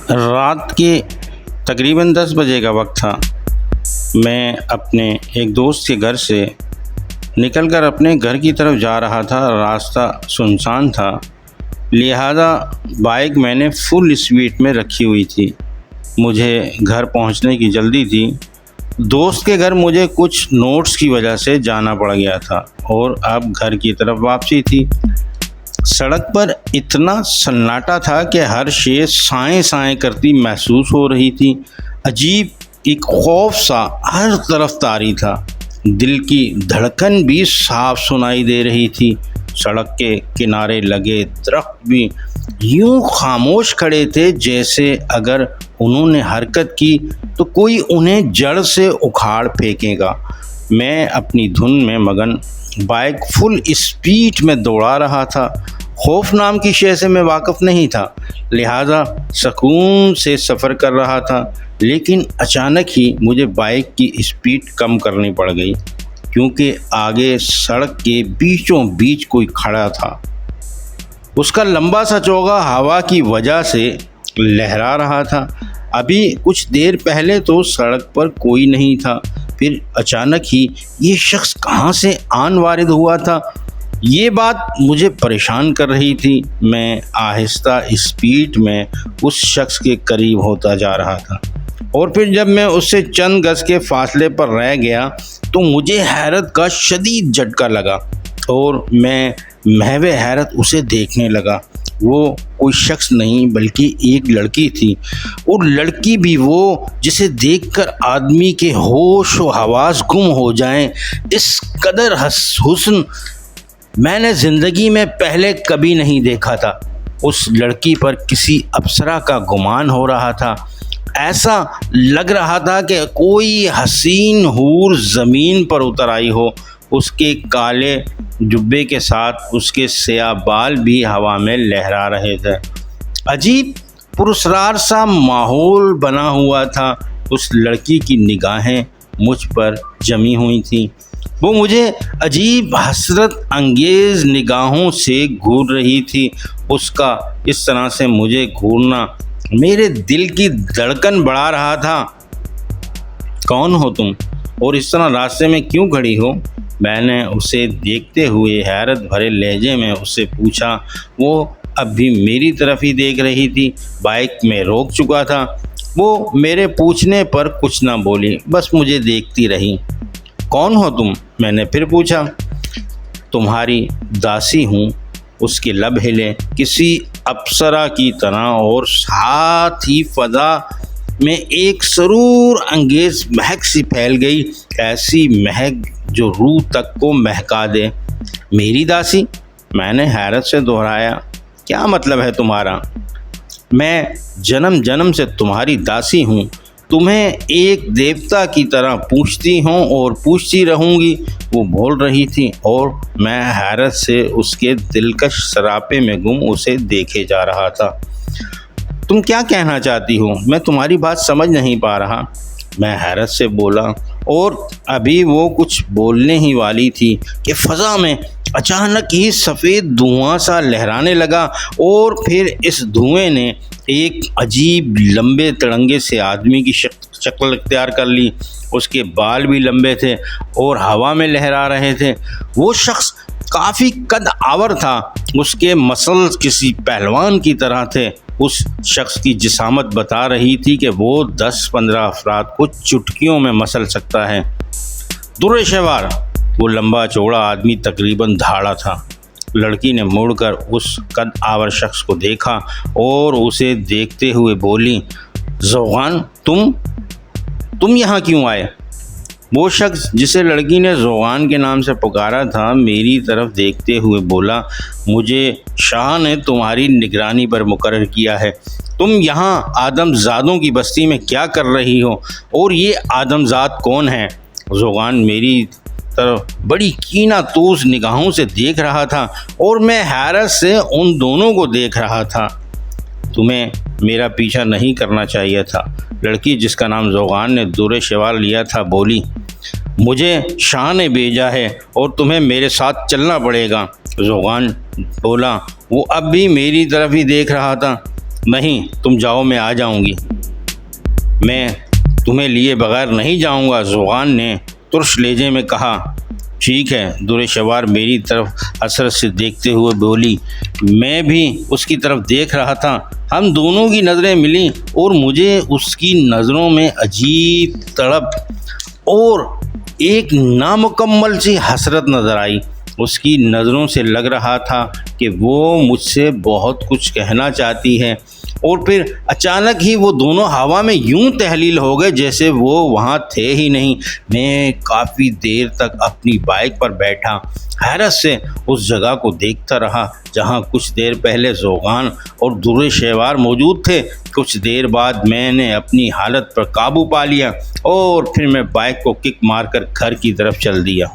रात के तकरीबन 10 बजे का वक्त था। मैं अपने एक दोस्त के घर से निकलकर अपने घर की तरफ जा रहा था। रास्ता सुनसान था, लिहाजा बाइक मैंने फुल स्पीड में रखी हुई थी। मुझे घर पहुंचने की जल्दी थी। दोस्त के घर मुझे कुछ नोट्स की वजह से जाना पड़ गया था और अब घर की तरफ वापसी थी। सड़क पर इतना सन्नाटा था कि हर शे साएं साएं करती महसूस हो रही थी। अजीब एक खौफ सा हर तरफ तारी था। दिल की धड़कन भी साफ सुनाई दे रही थी। सड़क के किनारे लगे दरख्त भी यूं खामोश खड़े थे, जैसे अगर उन्होंने हरकत की तो कोई उन्हें जड़ से उखाड़ फेंकेगा। मैं अपनी धुन में मगन बाइक फुल स्पीड में दौड़ा रहा था। खौफ नाम की शय से मैं वाकिफ़ नहीं था, लिहाजा सुकून से सफ़र कर रहा था। लेकिन अचानक ही मुझे बाइक की स्पीड कम करनी पड़ गई, क्योंकि आगे सड़क के बीचों बीच कोई खड़ा था। उसका लंबा सा चोगा हवा की वजह से लहरा रहा था। अभी कुछ देर पहले तो सड़क पर कोई नहीं था, फिर अचानक ही ये शख्स कहाँ से आन वारिद हुआ था, ये बात मुझे परेशान कर रही थी। मैं आहिस्ता स्पीड में उस शख्स के करीब होता जा रहा था और फिर जब मैं उससे चंद गज के फासले पर रह गया तो मुझे हैरत का शदीद झटका लगा और मैं महवे हैरत उसे देखने लगा। वो कोई शख्स नहीं बल्कि एक लड़की थी, और लड़की भी वो जिसे देखकर आदमी के होश व हवास गुम हो जाएं। इस कदर हुस्न मैंने ज़िंदगी में पहले कभी नहीं देखा था। उस लड़की पर किसी अप्सरा का गुमान हो रहा था। ऐसा लग रहा था कि कोई हसीन हूर ज़मीन पर उतर आई हो। उसके काले जुब्बे के साथ उसके स्याह बाल भी हवा में लहरा रहे थे। अजीब पुरस्कार सा माहौल बना हुआ था। उस लड़की की निगाहें मुझ पर जमी हुई थीं। वो मुझे अजीब हसरत अंगेज़ निगाहों से घूर रही थी। उसका इस तरह से मुझे घूरना मेरे दिल की धड़कन बढ़ा रहा था। कौन हो तुम और इस तरह रास्ते में क्यों खड़ी हो? मैंने उसे देखते हुए हैरत भरे लहजे में उससे पूछा। वो अब भी मेरी तरफ ही देख रही थी। बाइक में रोक चुका था। वो मेरे पूछने पर कुछ ना बोली, बस मुझे देखती रही। कौन हो तुम? मैंने फिर पूछा। तुम्हारी दासी हूँ। उसके लब हिले किसी अप्सरा की तरह और साथ ही फ़ज़ा में एक सरूर अंगेज़ महक सी फैल गई, ऐसी महक जो रूह तक को महका दे। मेरी दासी? मैंने हैरत से दोहराया। क्या मतलब है तुम्हारा? मैं जन्म जन्म से तुम्हारी दासी हूँ। तुम्हें एक देवता की तरह पूछती हूँ और पूछती रहूँगी, वो बोल रही थी, और मैं हैरत से उसके दिलकश सरापे में गुम उसे देखे जा रहा था। तुम क्या कहना चाहती हो? मैं तुम्हारी बात समझ नहीं पा रहा, मैं हैरत से बोला। और अभी वो कुछ बोलने ही वाली थी कि फ़ज़ा में अचानक ही सफ़ेद धुआं सा लहराने लगा और फिर इस धुएं ने एक अजीब लंबे तिरंगे से आदमी की शक्ल इख्तियार कर ली। उसके बाल भी लंबे थे और हवा में लहरा रहे थे। वो शख्स काफ़ी कद आवर था। उसके मसल किसी पहलवान की तरह थे। उस शख्स की जिसामत बता रही थी कि वो 10-15 अफराद को चुटकियों में मसल सकता है। दुर्शवार वो लंबा चौड़ा आदमी तकरीबन धाड़ा था। लड़की ने मुड़कर उस कद आवर शख्स को देखा और उसे देखते हुए बोली, ज़ोगान, तुम यहाँ क्यों आए? वो शख्स जिसे लड़की ने ज़ोगान के नाम से पुकारा था मेरी तरफ देखते हुए बोला, मुझे शाह ने तुम्हारी निगरानी पर मुकर्रर किया है। तुम यहाँ आदमजादों की बस्ती में क्या कर रही हो और ये आदमजाद कौन है? ज़ोगान मेरी तरफ बड़ी कीनातूस निगाहों से देख रहा था और मैं हैरत से उन दोनों को देख रहा था। तुम्हें मेरा पीछा नहीं करना चाहिए था। लड़की जिसका नाम ज़ोगान ने दूर शवाल लिया था बोली, मुझे शाह ने भेजा है और तुम्हें मेरे साथ चलना पड़ेगा। ज़ोगान बोला। वो अब भी मेरी तरफ ही देख रहा था। नहीं, तुम जाओ, मैं आ जाऊंगी। मैं तुम्हें लिए बगैर नहीं जाऊंगा, ज़ुबान ने तुर्श लहजे में कहा। ठीक है, दुर्शवार मेरी तरफ हसरत से देखते हुए बोली। मैं भी उसकी तरफ देख रहा था। हम दोनों की नज़रें मिलीं और मुझे उसकी नज़रों में अजीब तड़प और एक नामुकम्मल सी हसरत नज़र आई। उसकी नज़रों से लग रहा था कि वो मुझसे बहुत कुछ कहना चाहती है। और फिर अचानक ही वो दोनों हवा में यूं तहलील हो गए जैसे वो वहाँ थे ही नहीं। मैं काफ़ी देर तक अपनी बाइक पर बैठा हैरत से उस जगह को देखता रहा जहाँ कुछ देर पहले ज़ोगान और दुर्शवार मौजूद थे। कुछ देर बाद मैंने अपनी हालत पर काबू पा लिया और फिर मैं बाइक को किक मारकर घर की तरफ चल दिया।